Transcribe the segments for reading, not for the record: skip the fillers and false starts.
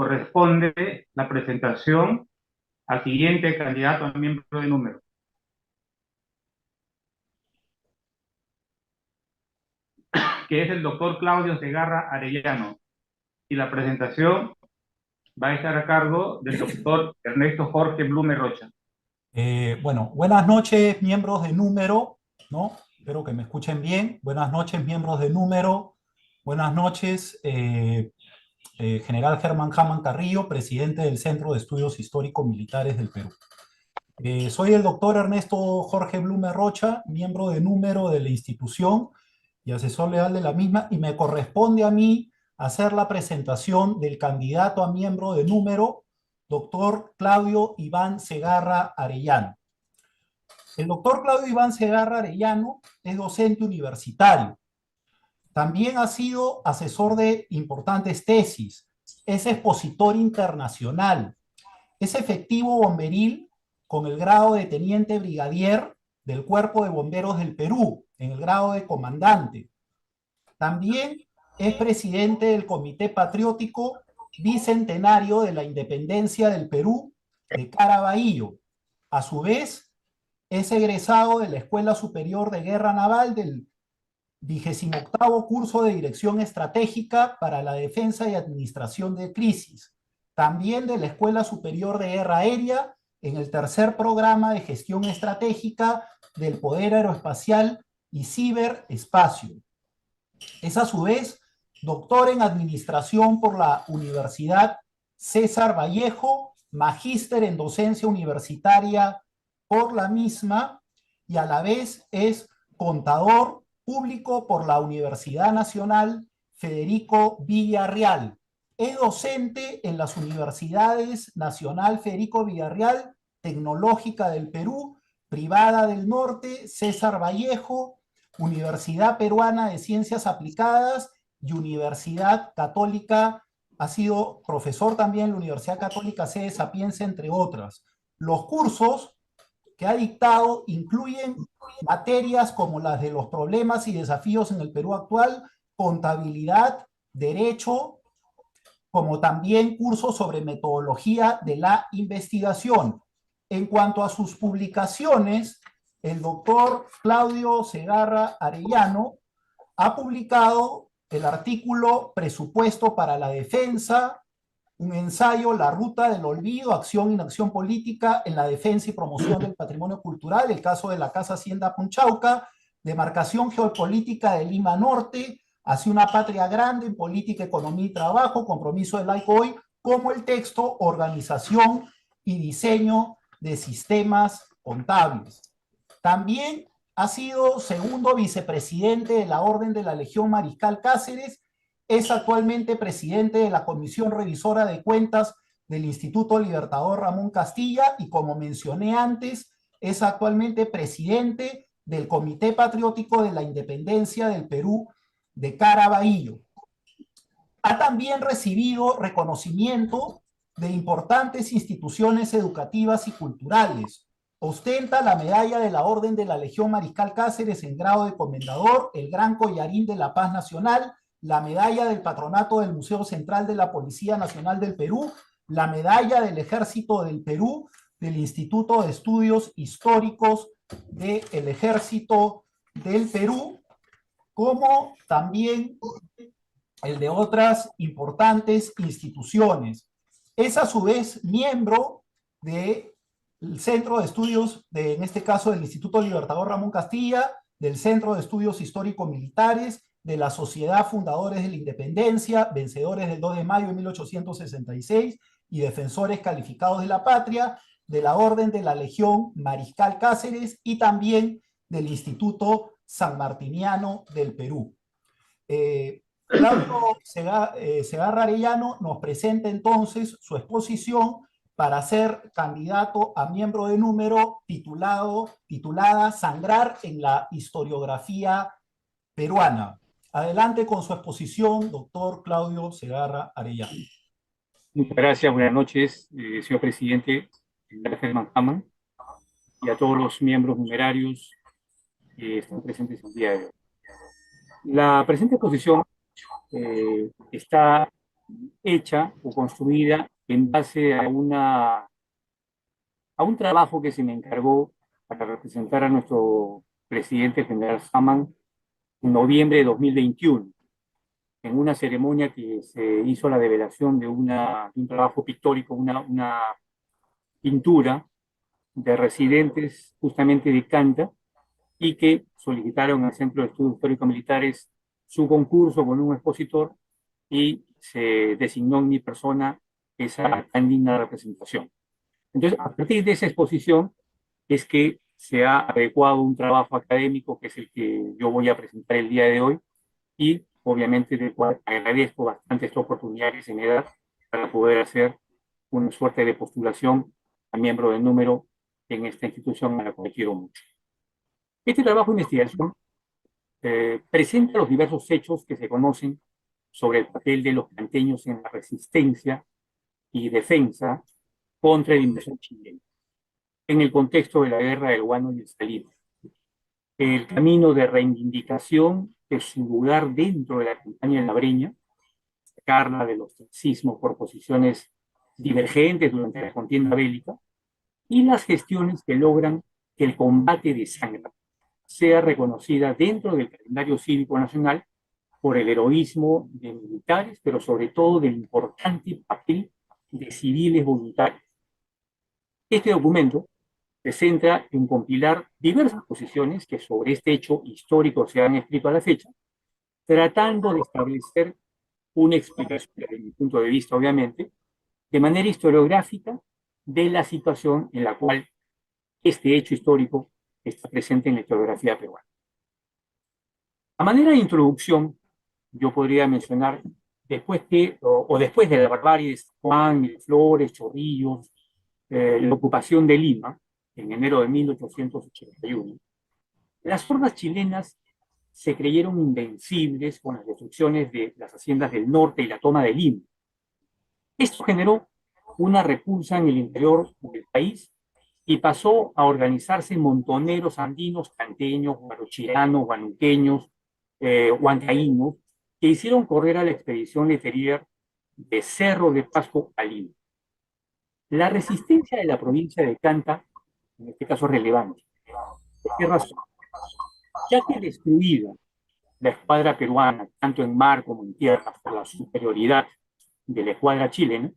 corresponde la presentación al siguiente candidato a miembro de número, que es el doctor Claudio Segarra Arellano. Y la presentación va a estar a cargo del doctor Ernesto Jorge Blume Rocha. Bueno, buenas noches, miembros de Número, ¿no? Espero que me escuchen bien. Buenas noches, miembros de Número. Buenas noches, General Germán Hamann Carrillo, presidente del Centro de Estudios Históricos Militares del Perú. Soy el doctor Ernesto Jorge Blume Rocha, miembro de Número de la institución y asesor legal de la misma, y me corresponde a mí hacer la presentación del candidato a miembro de Número, doctor Claudio Iván Segarra Arellano. El doctor Claudio Iván Segarra Arellano es docente universitario. También ha sido asesor de importantes tesis. Es expositor internacional. Es efectivo bomberil con el grado de teniente brigadier del Cuerpo de Bomberos del Perú, en el grado de comandante. También es presidente del Comité Patriótico Bicentenario de la Independencia del Perú de Caraballo. A su vez, es egresado de la Escuela Superior de Guerra Naval del 28º curso de Dirección Estratégica para la Defensa y Administración de Crisis. También de la Escuela Superior de Guerra Aérea en el tercer programa de Gestión Estratégica del Poder Aeroespacial y Ciberespacio. Es a su vez doctor en Administración por la Universidad César Vallejo, magíster en Docencia Universitaria por la misma, y a la vez es contador público por la Universidad Nacional Federico Villarreal. Es docente en las Universidades Nacional Federico Villarreal, Tecnológica del Perú, Privada del Norte, César Vallejo, Universidad Peruana de Ciencias Aplicadas y Universidad Católica. Ha sido profesor también en la Universidad Católica Sede Sapienza, entre otras. Los cursos que ha dictado incluyen materias como las de los problemas y desafíos en el Perú actual, contabilidad, derecho, como también cursos sobre metodología de la investigación. En cuanto a sus publicaciones, el doctor Claudio Segarra Arellano ha publicado el artículo Presupuesto para la Defensa, un ensayo, La Ruta del Olvido, Acción e Inacción Política en la Defensa y Promoción del Patrimonio Cultural, el caso de la Casa Hacienda Punchauca, Demarcación Geopolítica de Lima Norte, Hacia una Patria Grande en Política, Economía y Trabajo, Compromiso del Laico Hoy, como el texto Organización y Diseño de Sistemas Contables. También ha sido segundo vicepresidente de la Orden de la Legión Mariscal Cáceres. Es actualmente presidente de la Comisión Revisora de Cuentas del Instituto Libertador Ramón Castilla y, como mencioné antes, es actualmente presidente del Comité Patriótico de la Independencia del Perú de Caraballo. Ha también recibido reconocimiento de importantes instituciones educativas y culturales. Ostenta la medalla de la Orden de la Legión Mariscal Cáceres en grado de comendador, el Gran Collarín de la Paz Nacional, la medalla del Patronato del Museo Central de la Policía Nacional del Perú, la medalla del Ejército del Perú, del Instituto de Estudios Históricos del Ejército del Perú, como también el de otras importantes instituciones. Es a su vez miembro del Centro de Estudios, en este caso del Instituto Libertador Ramón Castilla, del Centro de Estudios Histórico-Militares, de la Sociedad Fundadores de la Independencia, vencedores del 2 de mayo de 1866 y defensores calificados de la patria, de la Orden de la Legión Mariscal Cáceres y también del Instituto Sanmartiniano del Perú. Claudio Segarra Arellano nos presenta entonces su exposición para ser candidato a miembro de número titulada Sangrar en la historiografía peruana. Adelante con su exposición, doctor Claudio Segarra Arellano. Muchas gracias, buenas noches, señor presidente, Germán Hamann, y a todos los miembros numerarios que están presentes el día de hoy. La presente exposición está hecha o construida en base a un trabajo que se me encargó para representar a nuestro presidente general Saman en noviembre de 2021, en una ceremonia que se hizo la develación de un trabajo pictórico, una pintura de residentes justamente de Canta, y que solicitaron al Centro de Estudios Históricos Militares su concurso con un expositor y se designó en mi persona esa tan digna representación. Entonces, a partir de esa exposición es que se ha adecuado un trabajo académico que es el que yo voy a presentar el día de hoy y obviamente del cual agradezco bastante esta oportunidad que se me da para poder hacer una suerte de postulación a miembro de número en esta institución a la cual quiero mucho. Este trabajo de investigación presenta los diversos hechos que se conocen sobre el papel de los canteños en la resistencia y defensa contra el invasor chileno, en el contexto de la guerra del Guano y el Salitre. El camino de reivindicación de su lugar dentro de la campaña de la Breña, sacarla de los sismos por posiciones divergentes durante la contienda bélica, y las gestiones que logran que el combate de sangre sea reconocida dentro del calendario cívico nacional por el heroísmo de militares, pero sobre todo del importante papel de civiles voluntarios. Este documento se centra en compilar diversas posiciones que sobre este hecho histórico se han escrito a la fecha, tratando de establecer una explicación, desde mi punto de vista, obviamente, de manera historiográfica de la situación en la cual este hecho histórico está presente en la historiografía peruana. A manera de introducción, yo podría mencionar, después de la barbarie de San Juan, Miraflores, Chorrillos, la ocupación de Lima, en enero de 1881, las hordas chilenas se creyeron invencibles con las destrucciones de las haciendas del norte y la toma de Lima. Esto generó una repulsa en el interior del país y pasó a organizarse montoneros andinos, canteños, guarochiranos, huanuqueños, huancaínos, que hicieron correr a la expedición Letelier de Cerro de Pasco a Lima. La resistencia de la provincia de Canta, en este caso relevante. ¿Por qué razón? Ya que destruida la escuadra peruana, tanto en mar como en tierra, por la superioridad de la escuadra chilena,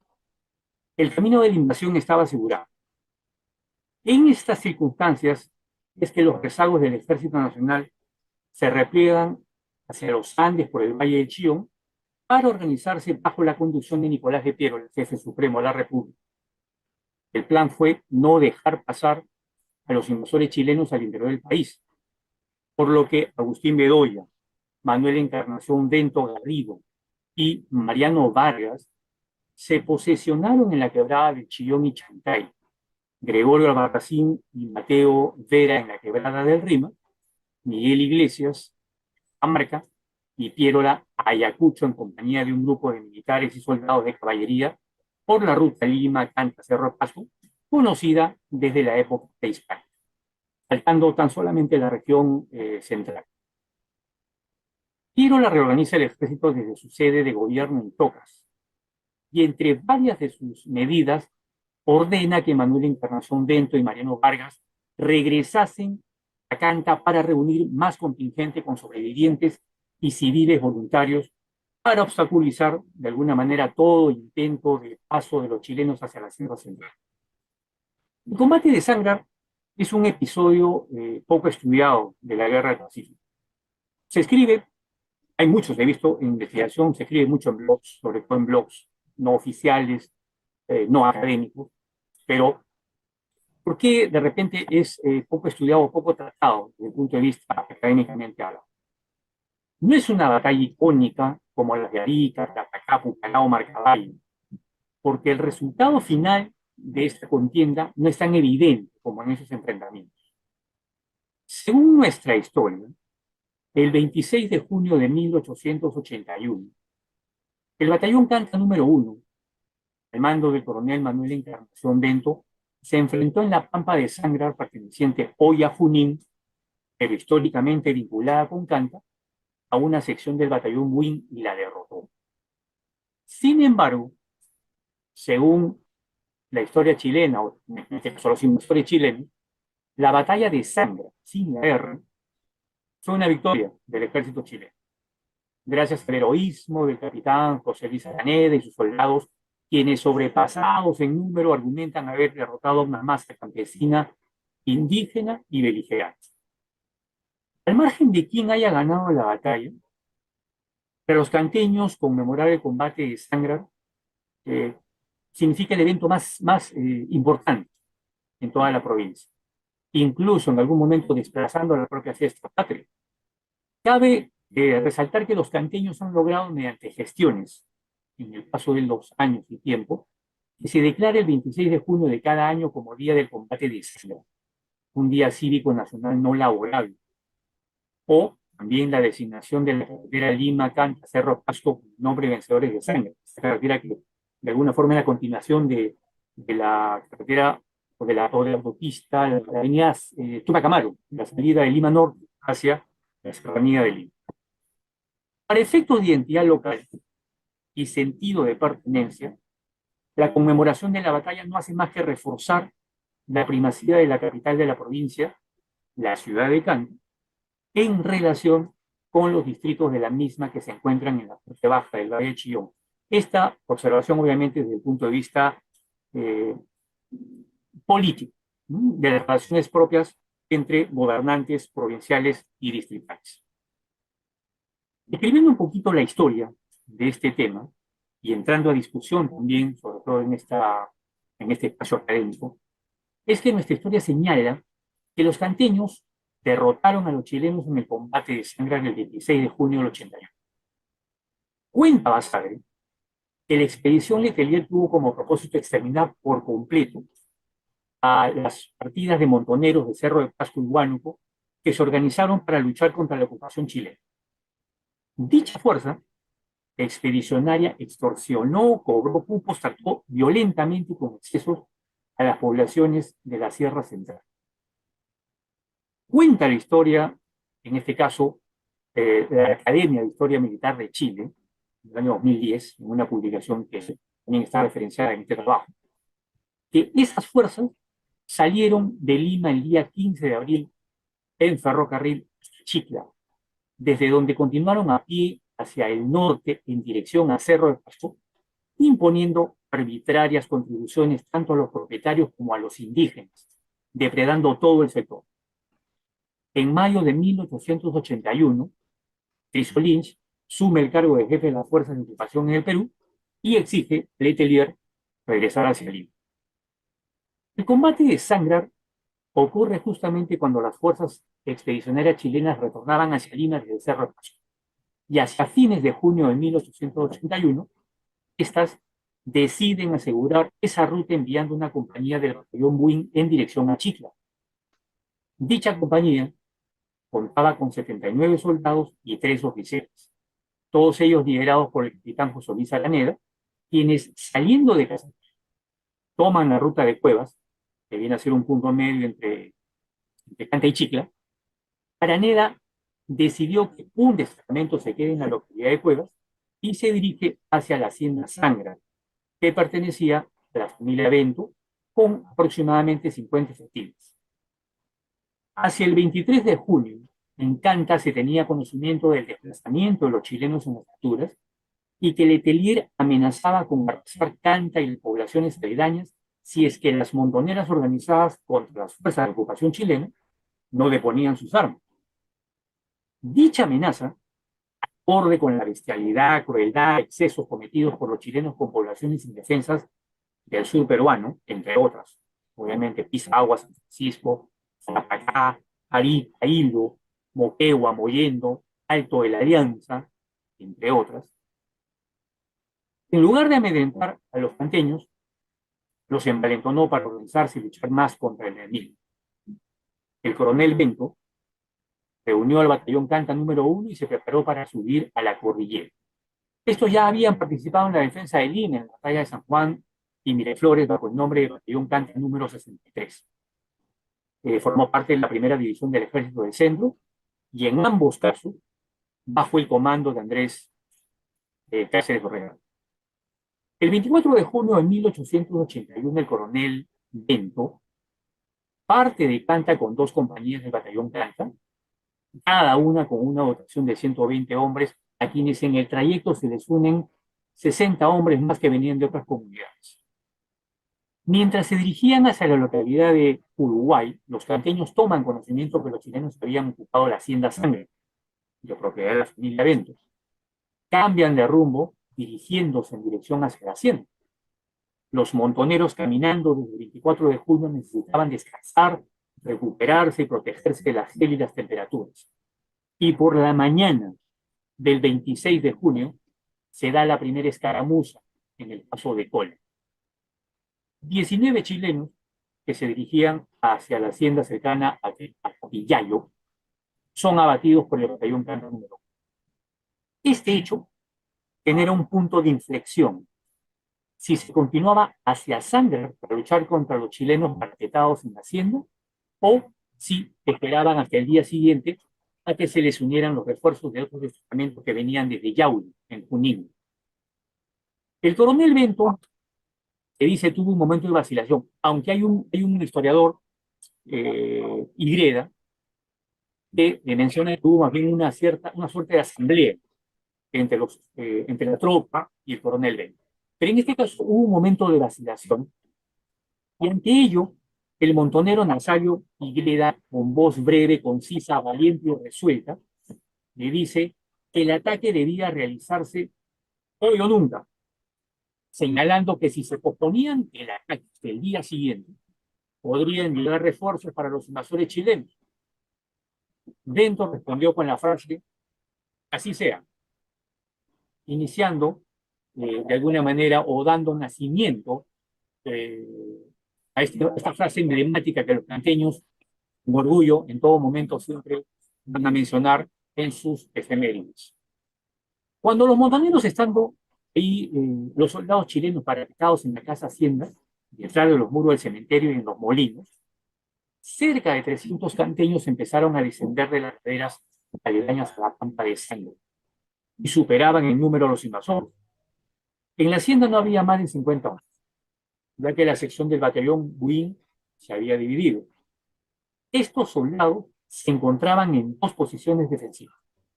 el camino de la invasión estaba asegurado. En estas circunstancias es que los rezagos del Ejército Nacional se repliegan hacia los Andes por el Valle del Chillón para organizarse bajo la conducción de Nicolás de Piero, el jefe supremo de la República. El plan fue no dejar pasar a los invasores chilenos al interior del país, por lo que Agustín Bedoya, Manuel Encarnación Bento Garrido y Mariano Vargas se posesionaron en la quebrada de Chillón y Chancay, Gregorio Albarracín y Mateo Vera en la quebrada del Rima, Miguel Iglesias, Amarca, y Piérola Ayacucho en compañía de un grupo de militares y soldados de caballería por la ruta Lima-Canta-Cerro Pasco, conocida desde la época prehispánica, saltando tan solamente la región central. Piérola reorganiza el ejército desde su sede de gobierno en Tocas, y entre varias de sus medidas ordena que Manuel Encarnación Bento y Mariano Vargas regresasen a Canta para reunir más contingente con sobrevivientes y civiles voluntarios para obstaculizar de alguna manera todo intento de paso de los chilenos hacia la Sierra Central. El combate de Sangrar es un episodio poco estudiado de la Guerra del Pacífico. Se escribe, hay muchos, he visto en investigación, se escribe mucho en blogs, sobre todo en blogs no oficiales, no académicos, pero ¿por qué de repente es poco estudiado o poco tratado desde el punto de vista académicamente hablando? No es una batalla icónica como las de Arica, Tatacapu, Callao, Marcaday, porque el resultado final de esta contienda no es tan evidente como en esos enfrentamientos. Según nuestra historia, el 26 de junio de 1881, el batallón Canta número 1, al mando del coronel Manuel Encarnación Bento, se enfrentó en la Pampa de Sangrar, perteneciente hoy a Junín, pero históricamente vinculada con Canta, a una sección del batallón Win y la derrotó. Sin embargo, según la historia chilena, o en este caso los historia chilena, la batalla de Sangra, sin la R, fue una victoria del ejército chileno, gracias al heroísmo del capitán José Luis Araneda y sus soldados, quienes sobrepasados en número argumentan haber derrotado a una masa campesina, indígena y beligerante. Al margen de quién haya ganado la batalla, para los canteños conmemorar el combate de Sangra eh, significa el evento más importante en toda la provincia, incluso en algún momento desplazando la propia fiesta patria. Cabe resaltar que los canteños han logrado, mediante gestiones, en el paso de los años y tiempo, que se declare el 26 de junio de cada año como Día del Combate de Sangra, un día cívico nacional no laborable, o también la designación de la carretera Lima-Canta, Cerro Pasco, nombre vencedores de Sangra, esta carretera que de alguna forma es la continuación de la carretera o de la autopista, la avenida Tupac Amaru, la salida de Lima Norte hacia la serranía de Lima. Para efectos de identidad local y sentido de pertenencia, la conmemoración de la batalla no hace más que reforzar la primacía de la capital de la provincia, la ciudad de Canta, en relación con los distritos de la misma que se encuentran en la parte baja del Valle de Chillón. Esta observación, obviamente, desde el punto de vista político, ¿no?, de las relaciones propias entre gobernantes provinciales y distritales. Escribiendo un poquito la historia de este tema y entrando a discusión también, sobre todo en este espacio académico, es que nuestra historia señala que los canteños derrotaron a los chilenos en el combate de Sangra el 26 de junio del 81. Cuenta Basadre que la expedición Letelier tuvo como propósito exterminar por completo a las partidas de montoneros de Cerro de Pasco y Huánuco que se organizaron para luchar contra la ocupación chilena. Dicha fuerza expedicionaria extorsionó, cobró cupos, trató violentamente y con excesos a las poblaciones de la Sierra Central. Cuenta la historia, en este caso, la Academia de Historia Militar de Chile, en el año 2010, en una publicación que también está referenciada en este trabajo, que esas fuerzas salieron de Lima el día 15 de abril en ferrocarril Chicla, desde donde continuaron a pie hacia el norte en dirección a Cerro de Pasco, imponiendo arbitrarias contribuciones tanto a los propietarios como a los indígenas, depredando todo el sector. En mayo de 1881, Friso Lynch sume el cargo de jefe de las fuerzas de ocupación en el Perú y exige a Letelier regresar hacia Lima. El combate de Sangra ocurre justamente cuando las fuerzas expedicionarias chilenas retornaban hacia Lima desde el Cerro de Pasco. Y hacia fines de junio de 1881, estas deciden asegurar esa ruta enviando una compañía del batallón Buin en dirección a Chicla. Dicha compañía contaba con 79 soldados y 3 oficiales, todos ellos liderados por el capitán José Luis Araneda, quienes, saliendo de Casanare, toman la ruta de Cuevas, que viene a ser un punto medio entre Canta y Chicla. Araneda decidió que un destacamento se quede en la localidad de Cuevas y se dirige hacia la hacienda Sangra, que pertenecía a la familia Bento, con aproximadamente 50 efectivos. Hacia el 23 de junio, en Canta se tenía conocimiento del desplazamiento de los chilenos en las alturas y que Letelier amenazaba con arrasar Canta y las poblaciones aledañas si es que las montoneras organizadas contra las fuerzas de ocupación chilena no deponían sus armas. Dicha amenaza, acorde con la bestialidad, crueldad, excesos cometidos por los chilenos con poblaciones indefensas del sur peruano, entre otras, obviamente Pisagua, San Francisco, Zapacá, Arica, Hilo, Moquegua, Mollendo, Alto de la Alianza, entre otras. En lugar de amedrentar a los canteños, los envalentonó para organizarse y luchar más contra el enemigo. El coronel Bento reunió al batallón Canta número 1 y se preparó para subir a la cordillera. Estos ya habían participado en la defensa de Lima, en la batalla de San Juan y Miraflores, bajo el nombre de batallón Canta número 63. Formó parte de la primera división del Ejército del Centro y en ambos casos bajo el comando de Andrés Cáceres Borrega. El 24 de junio de 1881, el coronel Bento parte de Canta con dos compañías del batallón Canta, cada una con una dotación de 120 hombres, a quienes en el trayecto se les unen 60 hombres más que venían de otras comunidades. Mientras se dirigían hacia la localidad de Uruguay, los canteños toman conocimiento que los chilenos habían ocupado la hacienda Sangre, de propiedad de la familia Bento. Cambian de rumbo, dirigiéndose en dirección hacia la hacienda. Los montoneros caminando desde el 24 de junio necesitaban descansar, recuperarse y protegerse de las gélidas temperaturas. Y por la mañana del 26 de junio se da la primera escaramuza en el paso de Cola. 19 chilenos que se dirigían hacia la hacienda cercana a Pillayo son abatidos por el batallón Canta número 1. Este hecho genera un punto de inflexión. Si se continuaba hacia Sangre para luchar contra los chilenos marquetados en la hacienda, o si esperaban hasta el día siguiente a que se les unieran los refuerzos de otros destacamentos que venían desde Yauli, en Junín. El coronel Bento, que dice tuvo un momento de vacilación, aunque hay un historiador, Igreda, que menciona que hubo más bien una suerte de asamblea entre la tropa y el coronel Bento. Pero en este caso hubo un momento de vacilación, y ante ello, el montonero Nazario Igreda, con voz breve, concisa, valiente y resuelta, le dice que el ataque debía realizarse hoy o nunca, señalando que si se posponían el ataque el día siguiente, podrían llegar refuerzos para los invasores chilenos. Bento respondió con la frase, así sea, iniciando de alguna manera o dando nacimiento a esta frase emblemática que los canteños, con orgullo, en todo momento siempre van a mencionar en sus efemérides. Cuando los montoneros estando ahí, los soldados chilenos parapetados en la casa hacienda, detrás de los muros del cementerio y en los molinos, cerca de 300 canteños empezaron a descender de las laderas aledañas a la pampa de Sangre y superaban en número a los invasores. En la hacienda no había más de 50 hombres, ya que la sección del batallón Buin se había dividido. Estos soldados se encontraban en dos posiciones defensivas,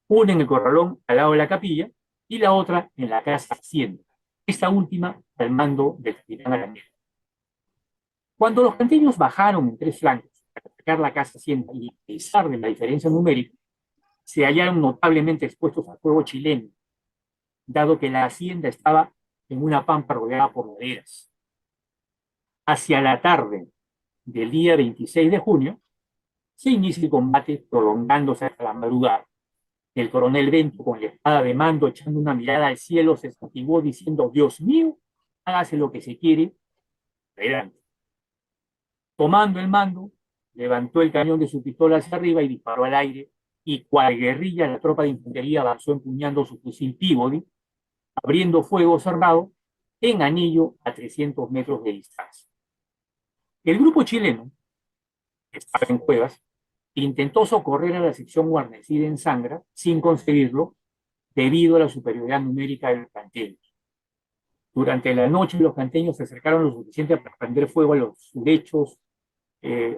una en el corralón al lado de la capilla y la otra en la casa hacienda, esta última al mando del capitán Araneda. Cuando los canteños bajaron en tres flancos para atacar la casa hacienda y a pesar de la diferencia numérica, se hallaron notablemente expuestos al fuego chileno, dado que la hacienda estaba en una pampa rodeada por laderas. Hacia la tarde del día 26 de junio, se inicia el combate prolongándose hasta la madrugada. El coronel Bento, con la espada de mando, echando una mirada al cielo, se escotiguó diciendo, Dios mío, hágase lo que se quiere, adelante. Tomando el mando, levantó el cañón de su pistola hacia arriba y disparó al aire, y cual guerrilla, la tropa de infantería avanzó empuñando su fusil Peabody, abriendo fuego cerrado en anillo a 300 metros de distancia. El grupo chileno, que estaba en Cuevas, intentó socorrer a la sección guarnecida en Sangra sin conseguirlo debido a la superioridad numérica de los canteños. Durante la noche los canteños se acercaron lo suficiente para prender fuego a los lechos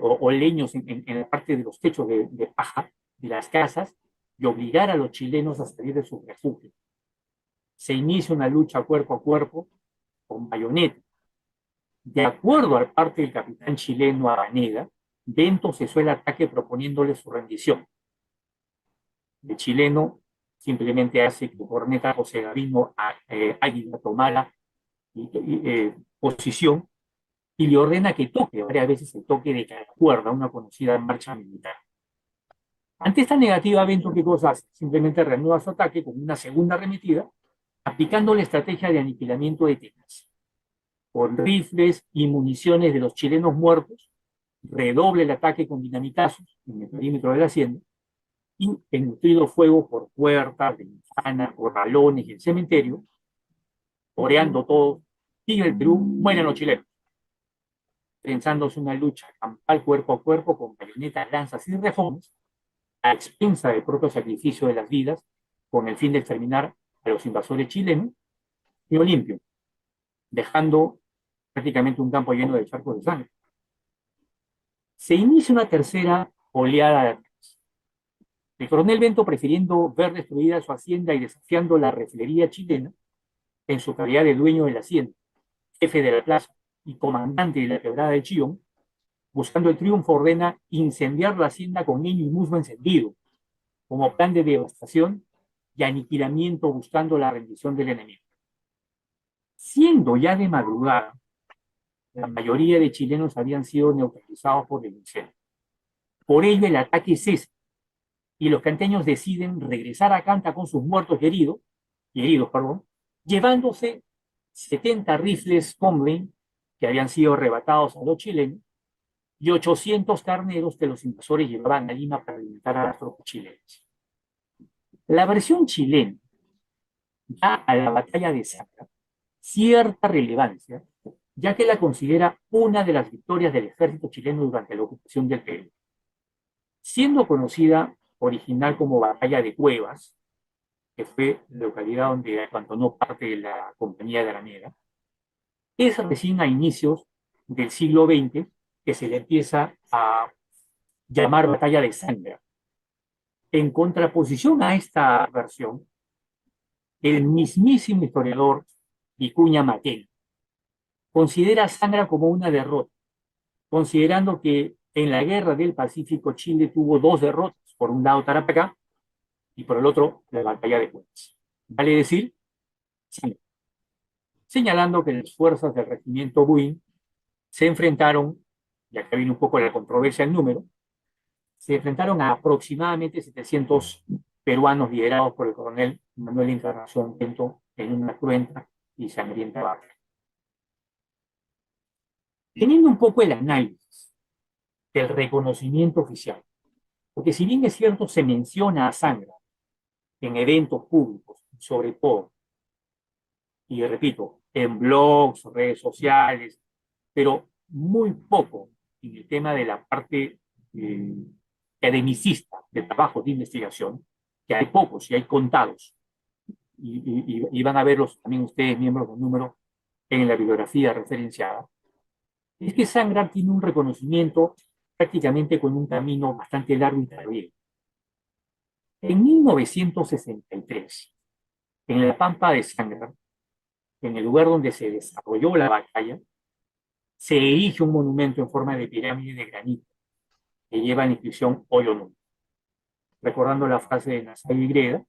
o leños en la parte de los techos de paja de las casas y obligar a los chilenos a salir de sus refugios. Se inicia una lucha cuerpo a cuerpo con bayoneta. De acuerdo al parte del capitán chileno Araneda, Bento cesó el ataque proponiéndole su rendición. El chileno simplemente hace que Corneta José Gavino Águila tomara posición y le ordena que toque varias veces el toque de cada cuerda, una conocida marcha militar. Ante esta negativa, Bento, ¿qué cosa hace? Simplemente reanuda su ataque con una segunda arremetida, aplicando la estrategia de aniquilamiento de tenas. Con rifles y municiones de los chilenos muertos, redoble el ataque con dinamitazos en el perímetro de la hacienda y el nutrido fuego por puertas, ventanas, corralones y el cementerio, oreando todo, sigue el Perú, mueren los chilenos. Pensándose una lucha campal cuerpo a cuerpo con bayonetas, lanzas y refones, a expensa del propio sacrificio de las vidas, con el fin de exterminar a los invasores chilenos, y limpio. dejando prácticamente un campo lleno de charcos de sangre. Se inicia una tercera oleada de ataques. El coronel Bento, prefiriendo ver destruida su hacienda y desafiando la refinería chilena, en su calidad de dueño de la hacienda, jefe de la plaza y comandante de la quebrada de Chillón, buscando el triunfo, ordena incendiar la hacienda con leño y musgo encendido, como plan de devastación y aniquilamiento buscando la rendición del enemigo. Siendo ya de madrugada, la mayoría de chilenos habían sido neutralizados por el incendio. Por ello el ataque cesa y los canteños deciden regresar a Canta con sus muertos y heridos, llevándose 70 rifles Comley que habían sido arrebatados a los chilenos y 800 carneros que los invasores llevaban a Lima para alimentar a las tropas chilenas. La versión chilena da a la batalla de Sacra cierta relevancia, ya que la considera una de las victorias del ejército chileno durante la ocupación del Perú. Siendo conocida original como Batalla de Cuevas, que fue la localidad donde abandonó parte de la Compañía de Araneda, es recién a inicios del siglo XX que se le empieza a llamar Batalla de Sangra. En contraposición a esta versión, el mismísimo historiador Vicuña Maquena considera a Sangra como una derrota, considerando que en la Guerra del Pacífico Chile tuvo dos derrotas, por un lado Tarapacá y por el otro la Batalla de Cuevas. Vale decir, Sangra. Señalando que las fuerzas del regimiento Buin se enfrentaron, y acá viene un poco la controversia del número, se enfrentaron a aproximadamente 700 peruanos liderados por el coronel Manuel Encarnación Bento en una cruenta y sangrienta batalla. Teniendo un poco el análisis del reconocimiento oficial, porque si bien es cierto se menciona a Sangra en eventos públicos, sobre todo, y repito, en blogs, redes sociales, pero muy poco en el tema de la parte academicista de trabajos de investigación, que hay pocos y hay contados, y van a verlos también ustedes, miembros del número, en la bibliografía referenciada, es que Sangra tiene un reconocimiento prácticamente con un camino bastante largo y tardío. En 1963, en la Pampa de Sangra, en el lugar donde se desarrolló la batalla, se erige un monumento en forma de pirámide de granito que lleva la inscripción Ollonum, recordando la frase de Nazario y Greda,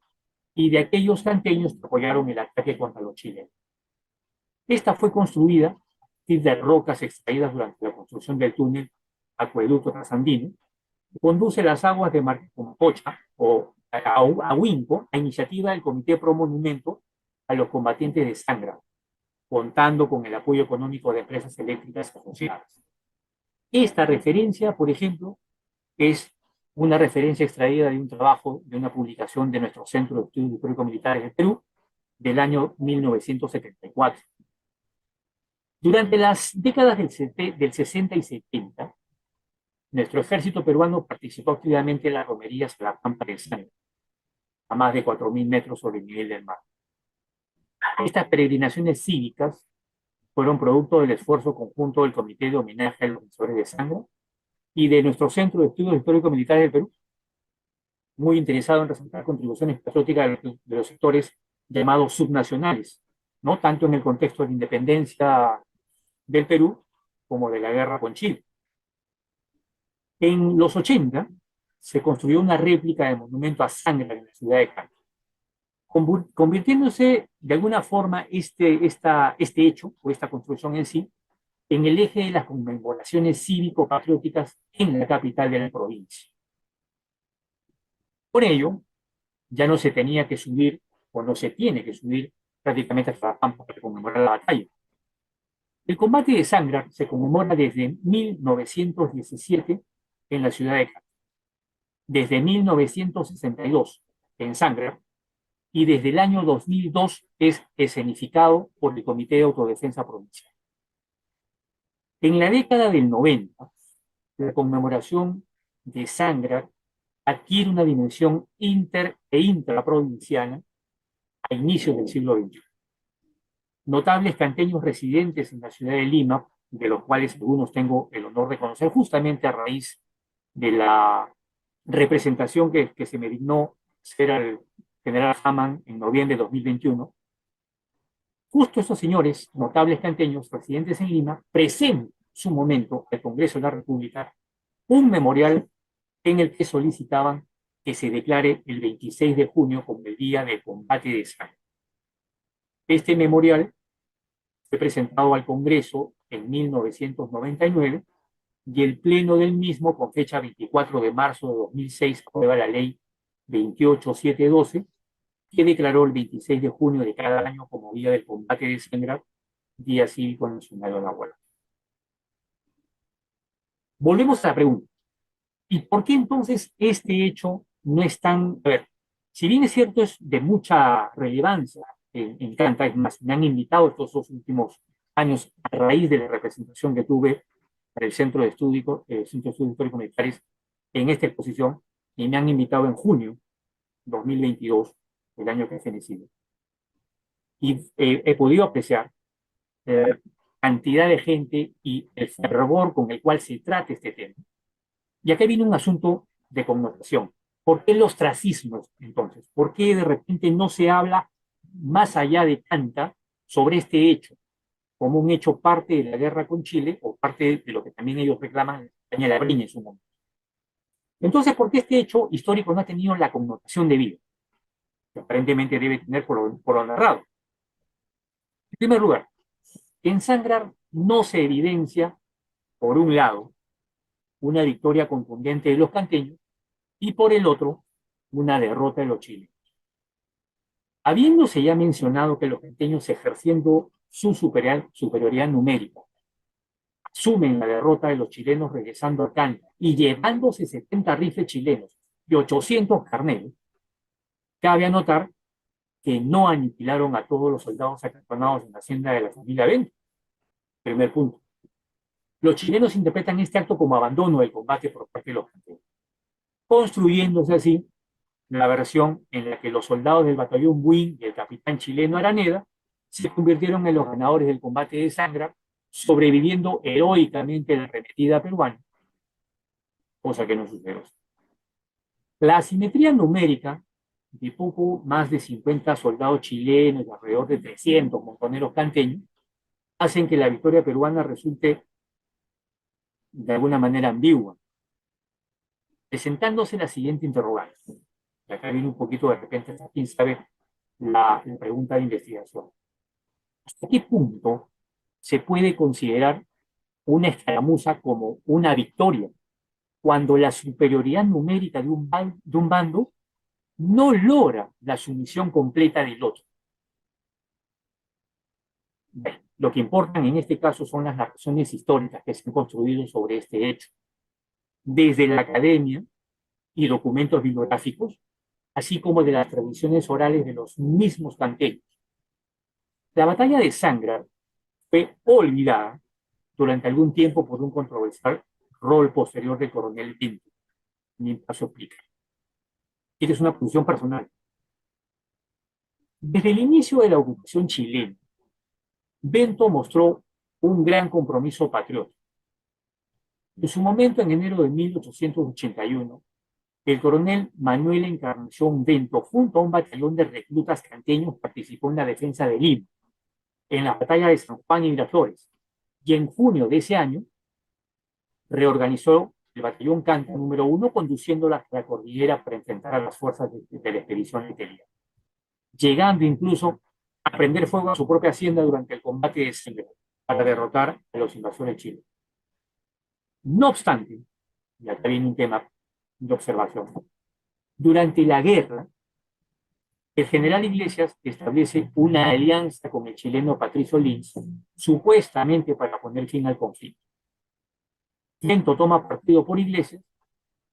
y de aquellos canteños que apoyaron el ataque contra los chilenos. Esta fue construida a partir de rocas extraídas durante la construcción del túnel Acueducto Trasandino, que conduce las aguas de Marcopocha o a Huinco, a iniciativa del Comité Pro Monumento a los combatientes de Sangra, contando con el apoyo económico de empresas eléctricas asociadas. Esta referencia, por ejemplo, es una referencia extraída de un trabajo, de una publicación de nuestro Centro de Estudios Históricos Militares del Perú, del año 1974. Durante las décadas del 60 y 70, nuestro ejército peruano participó activamente en las romerías de la Pampa del Sangra, a más de 4.000 metros sobre el nivel del mar. Estas peregrinaciones cívicas fueron producto del esfuerzo conjunto del Comité de Homenaje a los Vencedores de Sangra y de nuestro Centro de Estudios Históricos Militares del Perú, muy interesado en resaltar contribuciones patrióticas de los sectores llamados subnacionales, no tanto en el contexto de la independencia del Perú como de la guerra con Chile. En los 80 se construyó una réplica del monumento a Sangra en la ciudad de Cali, convirtiéndose de alguna forma este hecho o esta construcción en sí en el eje de las conmemoraciones cívico-patrióticas en la capital de la provincia. Por ello, ya no se tenía que subir, o no se tiene que subir prácticamente hasta la Pampa para conmemorar la batalla. El combate de Sangra se conmemora desde 1917 en la ciudad de Cali, desde 1962 en Sangra, y desde el año 2002 es escenificado por el Comité de Autodefensa Provincial. En la década del 90, la conmemoración de Sangra adquiere una dimensión intraprovinciana a inicios del siglo XXI. notables canteños residentes en la ciudad de Lima, de los cuales algunos tengo el honor de conocer justamente a raíz de la representación que se me dignó ser al general Hamann en noviembre de 2021. Justo esos señores, notables canteños residentes en Lima, presentan en su momento al Congreso de la República un memorial en el que solicitaban que se declare el 26 de junio como el Día del Combate de Sangre. Este memorial fue presentado al Congreso en 1999 y el pleno del mismo, con fecha 24 de marzo de 2006, aprueba la ley 28712, que declaró el 26 de junio de cada año como Día del Combate de Sangre, Día Cívico Nacional de la Huelga. Volvemos a la pregunta. ¿Y por qué entonces este hecho no es tan... A ver, si bien es cierto, es de mucha relevancia en Canta, es más, me han invitado estos dos últimos años a raíz de la representación que tuve para el Centro de Estudios, Centro de Estudios Históricos Militares en esta exposición, y me han invitado en junio 2022, el año que he fenecido. Y he podido apreciar cantidad de gente y el fervor con el cual se trata este tema. Y acá viene un asunto de connotación. ¿Por qué el ostracismo, entonces? ¿Por qué de repente no se habla más allá de Canta sobre este hecho, como un hecho parte de la guerra con Chile o parte de lo que también ellos reclaman en España de la Breña en su momento? Entonces, ¿por qué este hecho histórico no ha tenido la connotación debida que aparentemente debe tener por lo narrado? En primer lugar, en Sangrar no se evidencia, por un lado, una victoria contundente de los canteños y por el otro, una derrota de los chilenos. Habiéndose ya mencionado que los canteños, ejerciendo su superioridad numérica, asumen la derrota de los chilenos regresando a Canta y llevándose 70 rifles chilenos y 800 carneros, cabe anotar que no aniquilaron a todos los soldados acantonados en la hacienda de la familia Bento. Primer punto. Los chilenos interpretan este acto como abandono del combate por parte de los canteños, construyéndose así la versión en la que los soldados del batallón Buin y el capitán chileno Araneda se convirtieron en los ganadores del combate de Sangra, sobreviviendo heroicamente la arremetida peruana, cosa que no sucedió. La asimetría numérica de poco más de 50 soldados chilenos y alrededor de 300 montoneros canteños hacen que la victoria peruana resulte de alguna manera ambigua, presentándose la siguiente interrogante. Y acá viene un poquito de repente, quién sabe, la pregunta de investigación. ¿Hasta qué punto se puede considerar una escaramuza como una victoria cuando la superioridad numérica de un bando no logra la sumisión completa del otro? Bueno, lo que importan en este caso son las narraciones históricas que se han construido sobre este hecho, desde la academia y documentos bibliográficos, así como de las tradiciones orales de los mismos canteños. La batalla de Sangra fue olvidada durante algún tiempo por un controversial rol posterior del coronel Pinto. Mi paso explica. Esta es una posición personal. Desde el inicio de la ocupación chilena, Bento mostró un gran compromiso patriótico. En su momento, en enero de 1881, el coronel Manuel Encarnación Bento, junto a un batallón de reclutas canteños, participó en la defensa de Lima, en la batalla de San Juan y Miraflores, y en junio de ese año reorganizó el batallón Canta número 1, conduciéndola hasta la cordillera para enfrentar a las fuerzas de la expedición italiana, llegando incluso a prender fuego a su propia hacienda durante el combate de Sangra para derrotar a los invasores chilenos. No obstante, y acá viene un tema de observación, durante la guerra, el general Iglesias establece una alianza con el chileno Patricio Lins, supuestamente para poner fin al conflicto. Bento toma partido por Iglesias,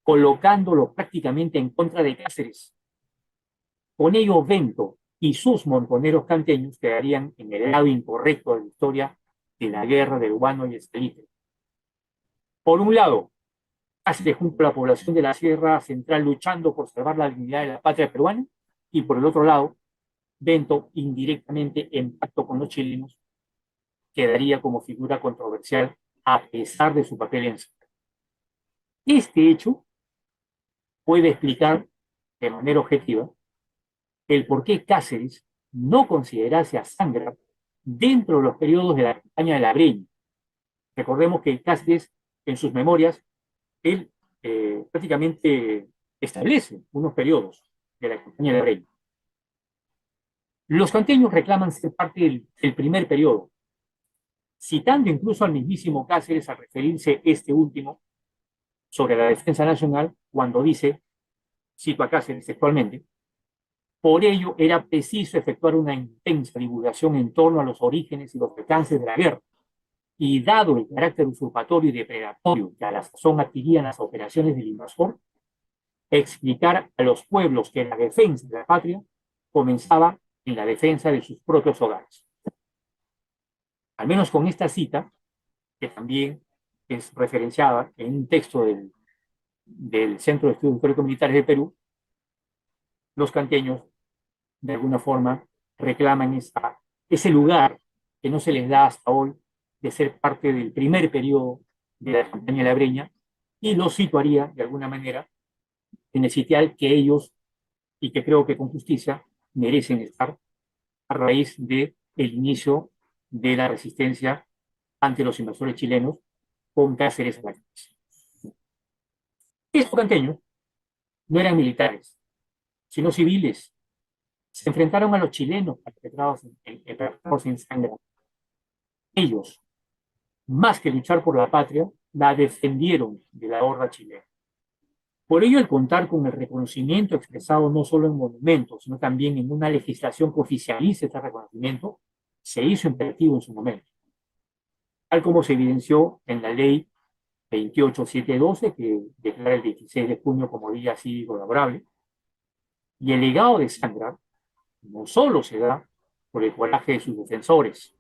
colocándolo prácticamente en contra de Cáceres. Con ello, Bento y sus montoneros canteños quedarían en el lado incorrecto de la historia de la guerra de Urbano y Estelite. Por un lado, Cáceres junto a la población de la Sierra Central luchando por salvar la dignidad de la patria peruana, y por el otro lado, Bento, indirectamente en pacto con los chilenos, quedaría como figura controversial a pesar de su papel en Sangra. Este hecho puede explicar de manera objetiva el por qué Cáceres no considerase a Sangra dentro de los periodos de la campaña de la Breña. Recordemos que Cáceres, en sus memorias, él prácticamente establece unos periodos de la campaña de la Breña. Los canteños reclaman ser parte del primer periodo, citando incluso al mismísimo Cáceres al referirse este último sobre la defensa nacional, cuando dice, cito a Cáceres textualmente, por ello era preciso efectuar una intensa divulgación en torno a los orígenes y los alcances de la guerra, y dado el carácter usurpatorio y depredatorio que a la sazón adquirían las operaciones del invasor, explicar a los pueblos que la defensa de la patria comenzaba en la defensa de sus propios hogares. Al menos con esta cita, que también es referenciada en un texto del Centro de Estudios Históricos Militares de Perú, los canteños, de alguna forma, reclaman ese lugar que no se les da hasta hoy de ser parte del primer periodo de la campaña de la Breña, y los situaría, de alguna manera, en el sitial que ellos, y que creo que con justicia, merecen estar a raíz del inicio de la resistencia ante los invasores chilenos con Cáceres a la cabeza. Estos canteños no eran militares, sino civiles. Se enfrentaron a los chilenos perpetrados en Sangra. Ellos, más que luchar por la patria, la defendieron de la horda chilena. Por ello, el contar con el reconocimiento expresado no solo en monumentos, sino también en una legislación que oficialice este reconocimiento, se hizo imperativo en su momento, tal como se evidenció en la ley 28712, que declara el 16 de junio como Día Cívico Laborable. Y el legado de Sangra no solo se da por el coraje de sus defensores,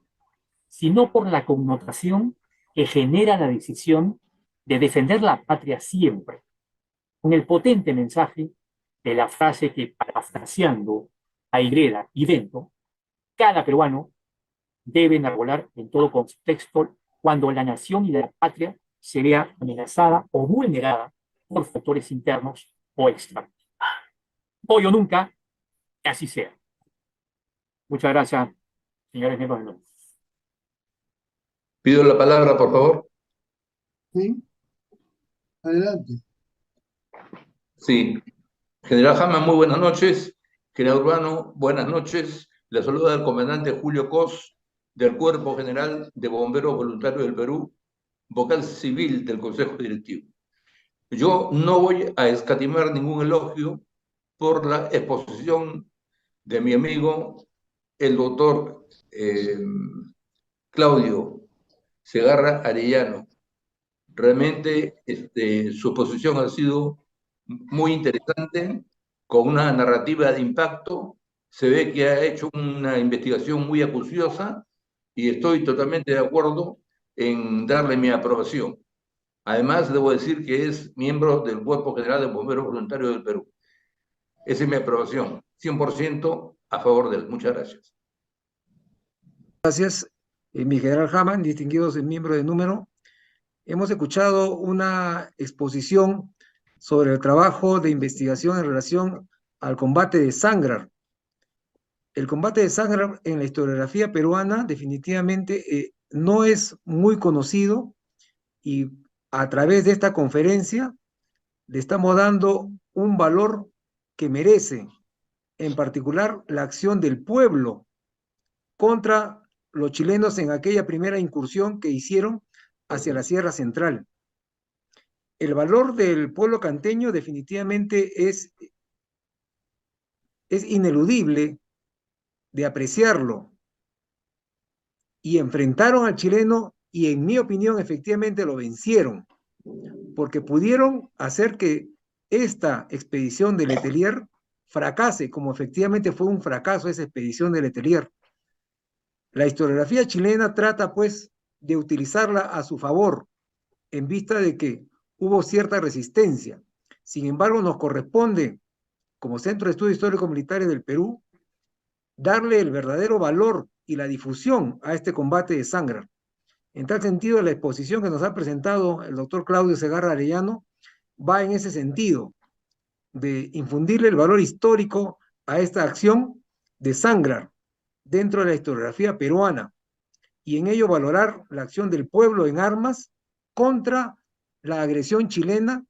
sino por la connotación que genera la decisión de defender la patria siempre, con el potente mensaje de la frase que, parafraseando a Ireda y Bento, cada peruano debe enarbolar en todo contexto cuando la nación y la patria se vea amenazada o vulnerada por factores internos o externos. Hoy o nunca, que así sea. Muchas gracias, señores miembros del grupo. Pido la palabra, por favor. Sí, adelante. Sí. General Jama, muy buenas noches. General Urbano, buenas noches. Le saluda el comandante Julio Cos, del Cuerpo General de Bomberos Voluntarios del Perú, vocal civil del Consejo Directivo. Yo no voy a escatimar ningún elogio por la exposición de mi amigo, el doctor Claudio Segarra Arellano. Realmente su exposición ha sido muy interesante, con una narrativa de impacto. Se ve que ha hecho una investigación muy acuciosa y estoy totalmente de acuerdo en darle mi aprobación. Además, debo decir que es miembro del Cuerpo General de Bomberos Voluntarios del Perú. Esa es mi aprobación, 100% a favor de él. Muchas gracias. Gracias, mi general Hamann, distinguidos miembros de número. Hemos escuchado una exposición sobre el trabajo de investigación en relación al combate de Sangrar. El combate de Sangrar en la historiografía peruana definitivamente no es muy conocido, y a través de esta conferencia le estamos dando un valor que merece, en particular la acción del pueblo contra los chilenos en aquella primera incursión que hicieron hacia la Sierra Central. El valor del pueblo canteño definitivamente es ineludible de apreciarlo, y enfrentaron al chileno y, en mi opinión, efectivamente lo vencieron, porque pudieron hacer que esta expedición de Letelier fracase, como efectivamente fue un fracaso esa expedición de Letelier. La historiografía chilena trata, pues, de utilizarla a su favor, en vista de que hubo cierta resistencia. Sin embargo, nos corresponde, como Centro de Estudios Históricos Militares del Perú, darle el verdadero valor y la difusión a este combate de Sangrar. En tal sentido, la exposición que nos ha presentado el doctor Claudio Segarra Arellano va en ese sentido, de infundirle el valor histórico a esta acción de Sangrar dentro de la historiografía peruana y en ello valorar la acción del pueblo en armas contra la agresión chilena,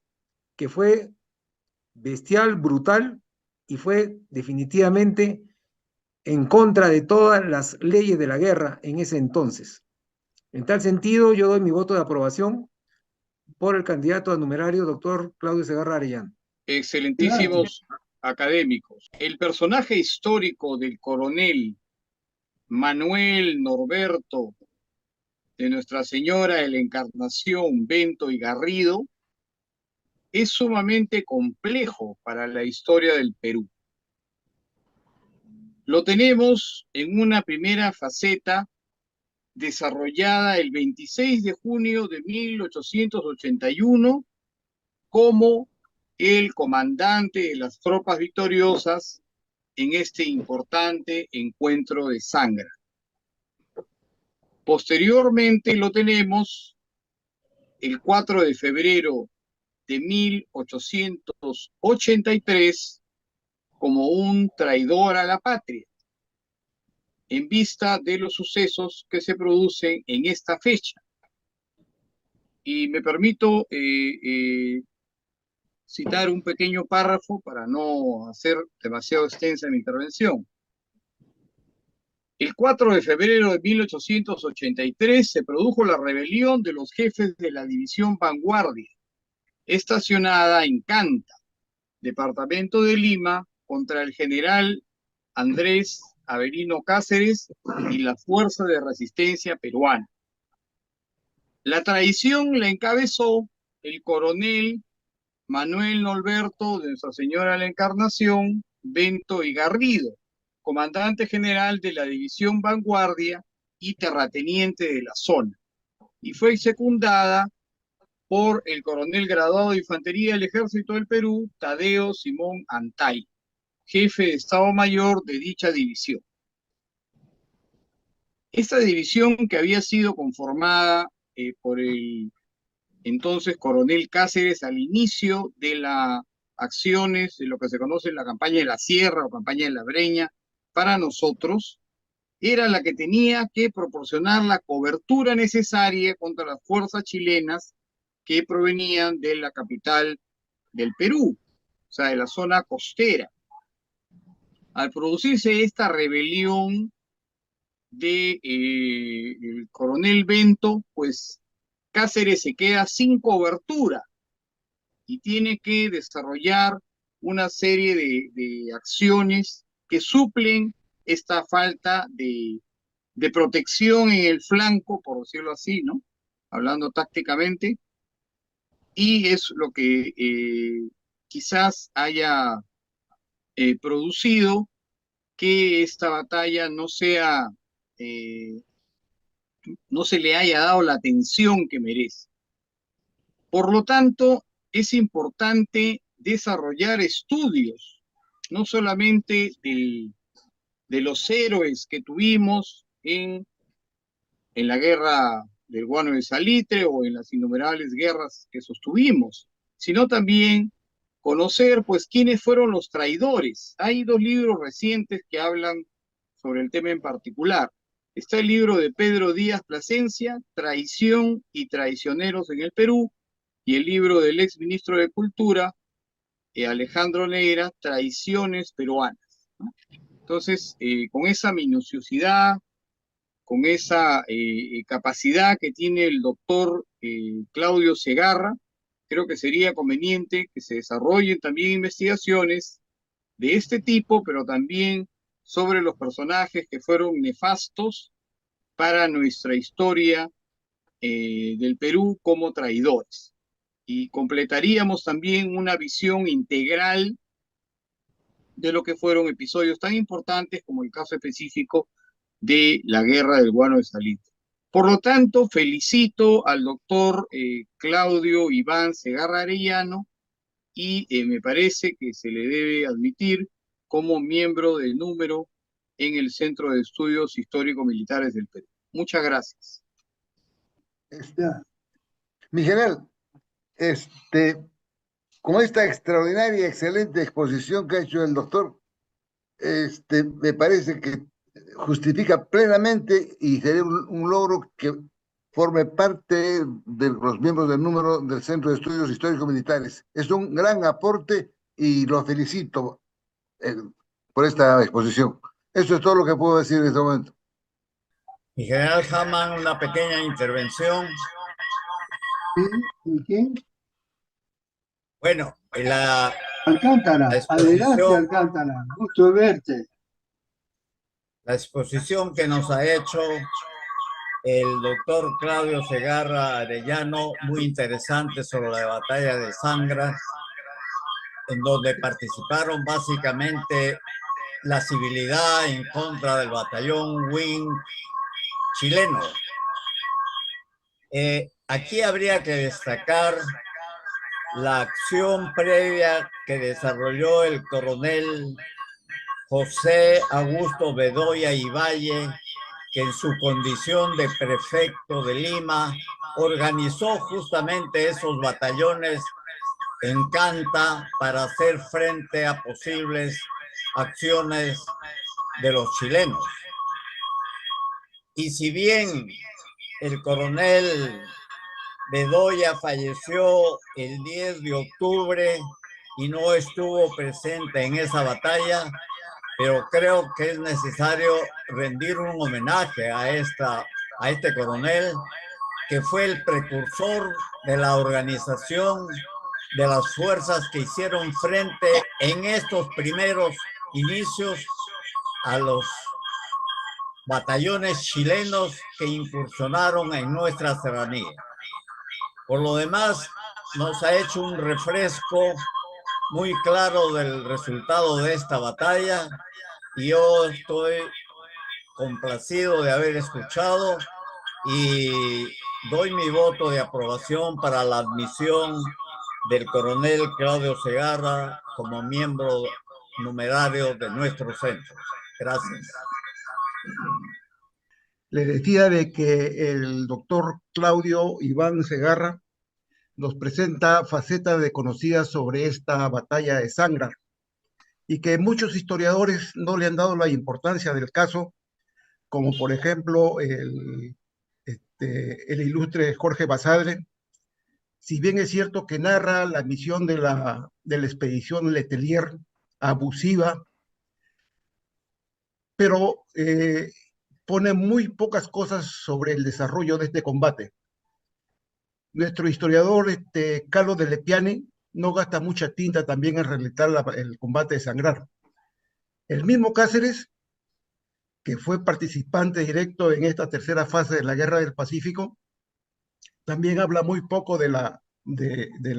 que fue bestial, brutal y fue definitivamente en contra de todas las leyes de la guerra en ese entonces. En tal sentido, yo doy mi voto de aprobación por el candidato a numerario, doctor Claudio Segarra Arellano. Excelentísimos académicos. El personaje histórico del coronel Manuel Norberto de Nuestra Señora de la Encarnación, Bento y Garrido, es sumamente complejo para la historia del Perú. Lo tenemos en una primera faceta desarrollada el 26 de junio de 1881 como el comandante de las tropas victoriosas en este importante encuentro de Sangra. Posteriormente lo tenemos el 4 de febrero de 1883 como un traidor a la patria, en vista de los sucesos que se producen en esta fecha. Y me permito citar un pequeño párrafo para no hacer demasiado extensa mi intervención. El 4 de febrero de 1883 se produjo la rebelión de los jefes de la División Vanguardia, estacionada en Canta, departamento de Lima, contra el general Andrés Avelino Cáceres y la Fuerza de Resistencia Peruana. La traición la encabezó el coronel Manuel Norberto de Nuestra Señora de la Encarnación, Bento y Garrido, comandante general de la División Vanguardia y terrateniente de la zona, y fue secundada por el coronel graduado de Infantería del Ejército del Perú, Tadeo Simón Antay, jefe de Estado Mayor de dicha división. Esta división, que había sido conformada por el entonces coronel Cáceres al inicio de las acciones de lo que se conoce la campaña de la Sierra o campaña de la Breña, para nosotros, era la que tenía que proporcionar la cobertura necesaria contra las fuerzas chilenas que provenían de la capital del Perú, o sea, de la zona costera. Al producirse esta rebelión de el coronel Bento, pues Cáceres se queda sin cobertura y tiene que desarrollar una serie de acciones que suplen esta falta de protección en el flanco, por decirlo así, ¿no? Hablando tácticamente, y es lo que quizás haya producido que esta batalla no sea, no se le haya dado la atención que merece. Por lo tanto, es importante desarrollar estudios, no solamente de los héroes que tuvimos en la guerra del guano de salitre o en las innumerables guerras que sostuvimos, sino también conocer, pues, quiénes fueron los traidores. Hay dos libros recientes que hablan sobre el tema en particular. Está el libro de Pedro Díaz Plasencia, Traición y Traicioneros en el Perú, y el libro del ex ministro de Cultura, Alejandro Negra, Traiciones Peruanas, ¿no? Entonces, con esa minuciosidad, con esa capacidad que tiene el doctor Claudio Segarra, creo que sería conveniente que se desarrollen también investigaciones de este tipo, pero también sobre los personajes que fueron nefastos para nuestra historia del Perú como traidores. Y completaríamos también una visión integral de lo que fueron episodios tan importantes como el caso específico de la guerra del guano de salitre. Por lo tanto, felicito al doctor Claudio Iván Segarra Arellano y me parece que se le debe admitir como miembro del número en el Centro de Estudios Histórico-Militares del Perú. Muchas gracias. Mi general, con esta extraordinaria y excelente exposición que ha hecho el doctor, me parece que justifica plenamente y sería un logro que forme parte de los miembros del número del Centro de Estudios Históricos Militares. Es un gran aporte y lo felicito por esta exposición. Eso es todo lo que puedo decir en este momento. Mi general Hamann, una pequeña intervención. ¿Y quién? Bueno, Alcántara, adelante Alcántara, gusto verte. La exposición que nos ha hecho el doctor Claudio Segarra Arellano, muy interesante sobre la batalla de Sangra, en donde participaron básicamente la civilidad en contra del batallón Wing chileno. Aquí habría que destacar la acción previa que desarrolló el coronel José Augusto Bedoya y Valle, que en su condición de prefecto de Lima organizó justamente esos batallones en Canta para hacer frente a posibles acciones de los chilenos. Y si bien el coronel Bedoya falleció el 10 de octubre y no estuvo presente en esa batalla, pero creo que es necesario rendir un homenaje a este coronel, que fue el precursor de la organización de las fuerzas que hicieron frente en estos primeros inicios a los batallones chilenos que incursionaron en nuestra serranía. Por lo demás, nos ha hecho un refresco muy claro del resultado de esta batalla y yo estoy complacido de haber escuchado y doy mi voto de aprobación para la admisión del coronel Claudio Segarra como miembro numerario de nuestro centro. Gracias. Le decía de que el doctor Claudio Iván Segarra nos presenta facetas desconocidas sobre esta batalla de Sangra y que muchos historiadores no le han dado la importancia del caso, como por ejemplo el ilustre Jorge Basadre. Si bien es cierto que narra la misión de la expedición Letelier abusiva, pero pone muy pocas cosas sobre el desarrollo de este combate. Nuestro historiador Carlos de Lepiane no gasta mucha tinta también en relatar el combate de Sangrar. El mismo Cáceres, que fue participante directo en esta tercera fase de la Guerra del Pacífico, también habla muy poco de la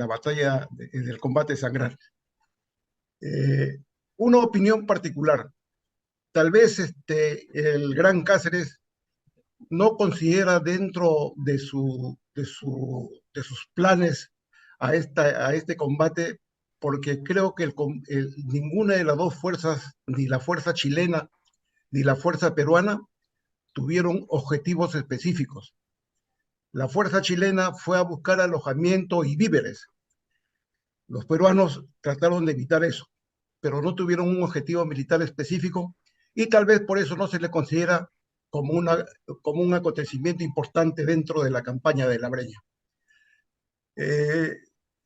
batalla, del combate de Sangrar. Una opinión particular. Tal vez el gran Cáceres no considera dentro de sus planes a este combate, porque creo que ninguna de las dos fuerzas, ni la fuerza chilena ni la fuerza peruana, tuvieron objetivos específicos. La fuerza chilena fue a buscar alojamiento y víveres. Los peruanos trataron de evitar eso, pero no tuvieron un objetivo militar específico y tal vez por eso no se le considera como un acontecimiento importante dentro de la campaña de la Breña.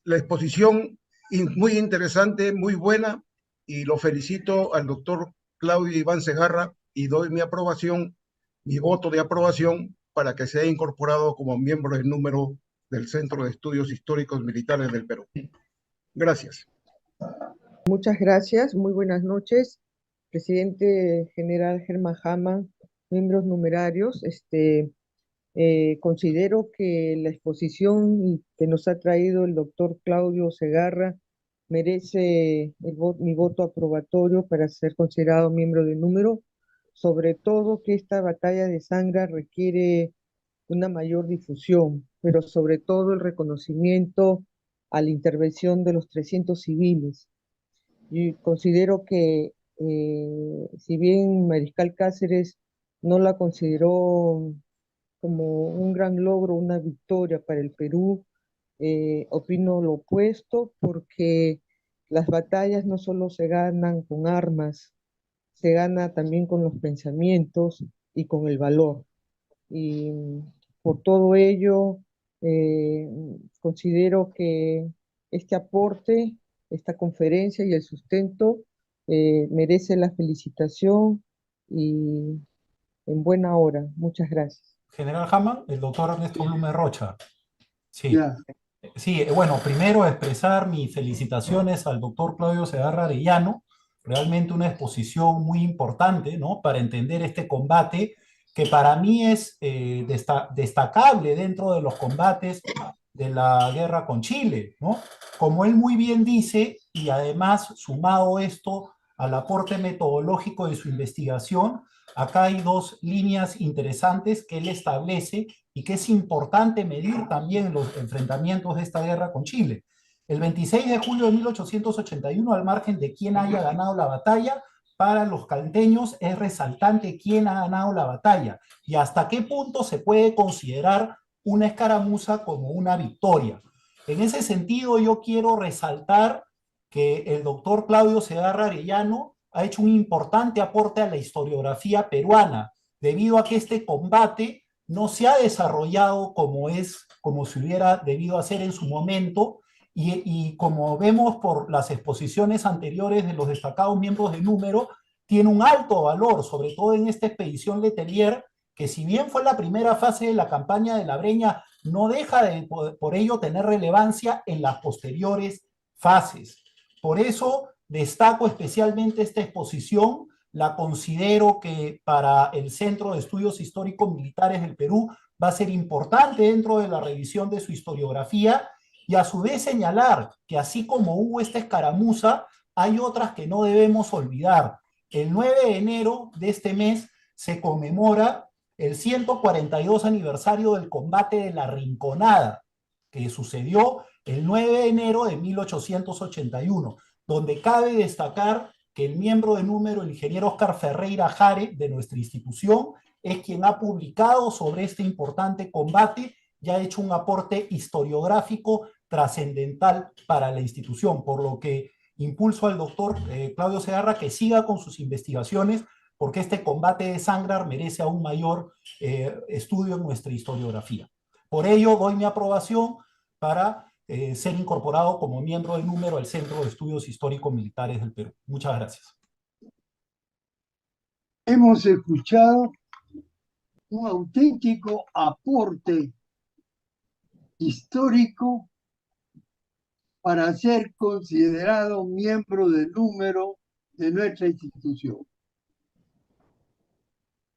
La exposición muy interesante, muy buena, y lo felicito al doctor Claudio Iván Segarra y doy mi voto de aprobación para que sea incorporado como miembro del número del Centro de Estudios Históricos Militares del Perú. Gracias. Muchas gracias, muy buenas noches, presidente general Germán Hamann, miembros numerarios. Considero que la exposición que nos ha traído el doctor Claudio Segarra merece mi voto aprobatorio para ser considerado miembro del número, sobre todo que esta batalla de Sangra requiere una mayor difusión, pero sobre todo el reconocimiento a la intervención de los 300 civiles. Y considero que Si bien Mariscal Cáceres no la consideró como un gran logro, una victoria para el Perú, opino lo opuesto, porque las batallas no solo se ganan con armas, se gana también con los pensamientos y con el valor. Y por todo ello, eh, considero que este aporte, esta conferencia y el sustento merece la felicitación y en buena hora. Muchas gracias. General Hammond, el doctor Ernesto Blume Rocha. Sí. Ya. Sí, bueno, primero expresar mis felicitaciones al doctor Claudio Segarra Arellano, realmente una exposición muy importante, ¿no? Para entender este combate, que para mí es destacable dentro de los combates de la guerra con Chile, ¿no? Como él muy bien dice, y además sumado esto al aporte metodológico de su investigación, acá hay dos líneas interesantes que él establece y que es importante medir también los enfrentamientos de esta guerra con Chile. El 26 de julio de 1881, al margen de quién haya ganado la batalla, para los caldeños es resaltante quién ha ganado la batalla y hasta qué punto se puede considerar una escaramuza como una victoria. En ese sentido, yo quiero resaltar que el doctor Claudio Segarra Arellano ha hecho un importante aporte a la historiografía peruana, debido a que este combate no se ha desarrollado como se hubiera debido hacer en su momento, y como vemos por las exposiciones anteriores de los destacados miembros de Número, tiene un alto valor, sobre todo en esta expedición Letelier, que si bien fue la primera fase de la campaña de la Breña, no deja de por ello tener relevancia en las posteriores fases. Por eso destaco especialmente esta exposición, la considero que para el Centro de Estudios Históricos Militares del Perú va a ser importante dentro de la revisión de su historiografía, y a su vez señalar que así como hubo esta escaramuza, hay otras que no debemos olvidar. El 9 de enero de este mes se conmemora el 142 aniversario del combate de la Rinconada, que sucedió el 9 de enero de 1881, donde cabe destacar que el miembro de Número, el ingeniero Oscar Ferreira Jare, de nuestra institución, es quien ha publicado sobre este importante combate y ha hecho un aporte historiográfico trascendental para la institución, por lo que impulso al doctor Claudio Segarra que siga con sus investigaciones, porque este combate de Sangrar merece aún mayor estudio en nuestra historiografía. Por ello, doy mi aprobación para ser incorporado como miembro de Número al Centro de Estudios Históricos Militares del Perú. Muchas gracias. Hemos escuchado un auténtico aporte histórico para ser considerado miembro de Número de nuestra institución.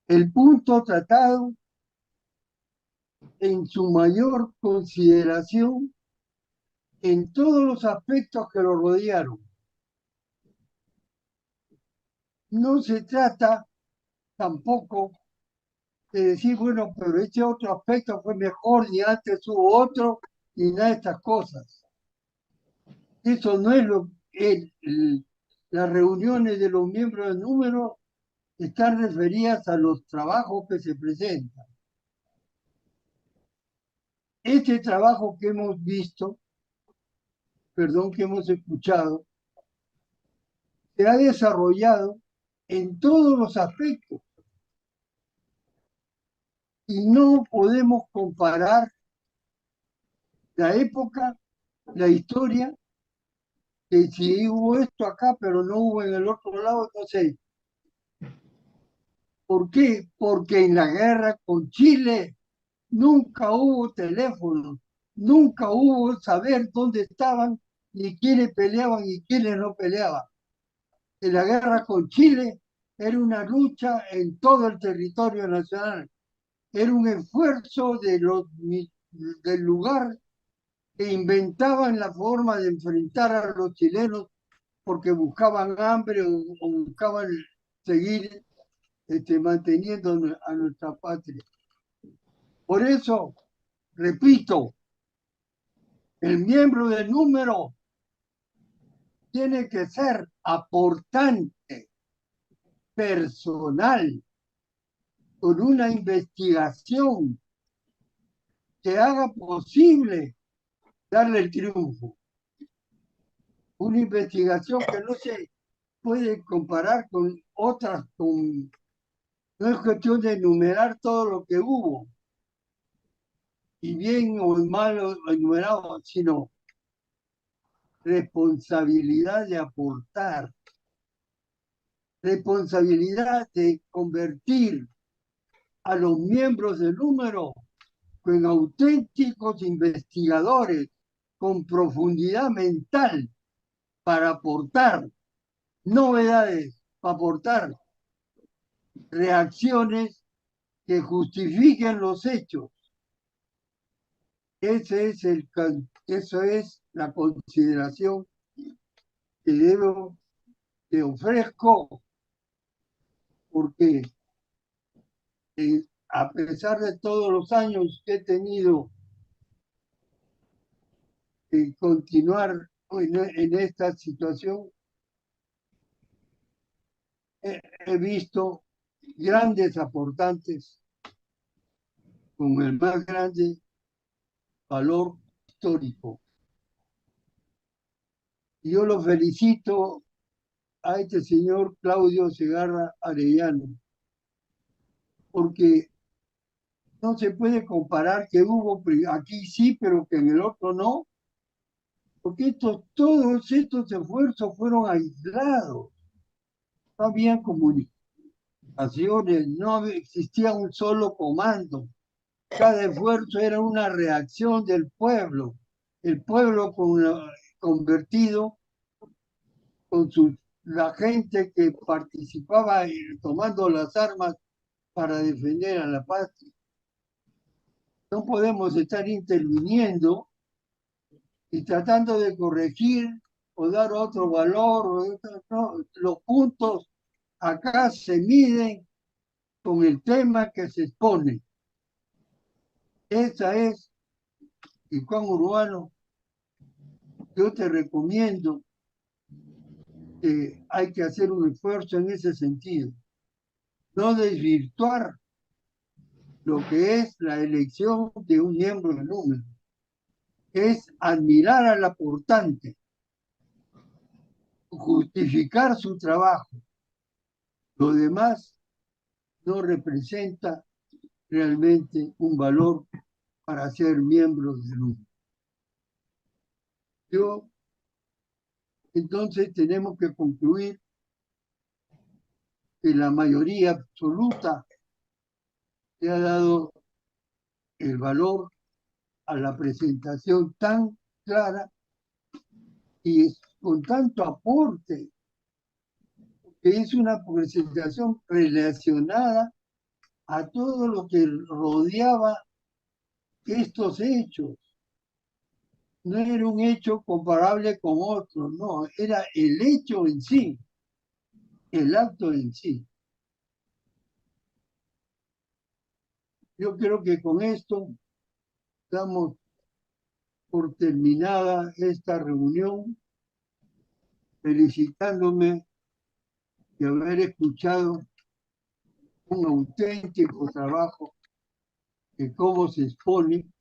El punto tratado en su mayor consideración en todos los aspectos que lo rodearon. No se trata tampoco de decir, bueno, pero este otro aspecto fue mejor, ni antes hubo otro, ni nada de estas cosas. Eso no es las reuniones de los miembros de Número están referidas a los trabajos que se presentan. Este trabajo que hemos visto, que hemos escuchado, se ha desarrollado en todos los aspectos. Y no podemos comparar la época, la historia, que si hubo esto acá, pero no hubo en el otro lado, no sé. ¿Por qué? Porque en la guerra con Chile nunca hubo teléfono, nunca hubo saber dónde estaban, ni quiénes peleaban y quiénes no peleaban. En la guerra con Chile era una lucha en todo el territorio nacional. Era un esfuerzo del lugar que inventaban la forma de enfrentar a los chilenos porque buscaban hambre o buscaban seguir manteniendo a nuestra patria. Por eso, repito, el miembro de Número tiene que ser aportante personal, con una investigación que haga posible darle el triunfo. Una investigación que no se puede comparar con otras, no es cuestión de enumerar todo lo que hubo, y bien o mal enumerado, sino responsabilidad de aportar, responsabilidad de convertir a los miembros del número en auténticos investigadores con profundidad mental para aportar novedades, para aportar reacciones que justifiquen los hechos. Eso es la consideración que ofrezco, porque a pesar de todos los años que he tenido que continuar en esta situación, he visto grandes aportantes con el más grande valor histórico. Y yo lo felicito a este señor Claudio Segarra Arellano, porque no se puede comparar que hubo aquí sí, pero que en el otro no, porque todos estos esfuerzos fueron aislados, no había comunicaciones, no existía un solo comando, cada esfuerzo era una reacción del pueblo, el pueblo convertido con la gente que participaba tomando las armas para defender a la patria. No podemos estar interviniendo y tratando de corregir o dar otro valor. No, los puntos acá se miden con el tema que se expone. Esa es, y Juan Urbano, yo te recomiendo que hay que hacer un esfuerzo en ese sentido. No desvirtuar lo que es la elección de un miembro del número. Es admirar al aportante, justificar su trabajo. Lo demás no representa realmente un valor para ser miembro del número. Entonces tenemos que concluir que la mayoría absoluta le ha dado el valor a la presentación tan clara y con tanto aporte, que es una presentación relacionada a todo lo que rodeaba estos hechos. No era un hecho comparable con otro, no, era el hecho en sí, el acto en sí. Yo creo que con esto damos por terminada esta reunión, felicitándome de haber escuchado un auténtico trabajo de cómo se expone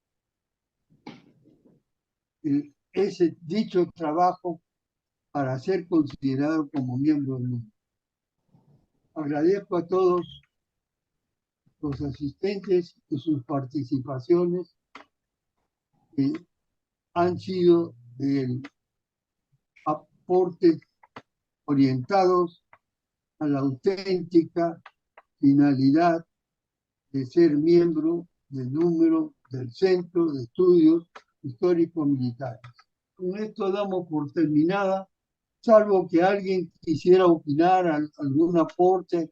ese dicho trabajo para ser considerado como miembro del número. Agradezco a todos los asistentes y sus participaciones que han sido de aportes orientados a la auténtica finalidad de ser miembro del número del Centro de Estudios Históricos Militares. Con esto damos por terminada, salvo que alguien quisiera opinar algún aporte,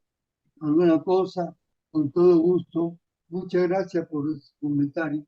alguna cosa, con todo gusto. Muchas gracias por su comentario.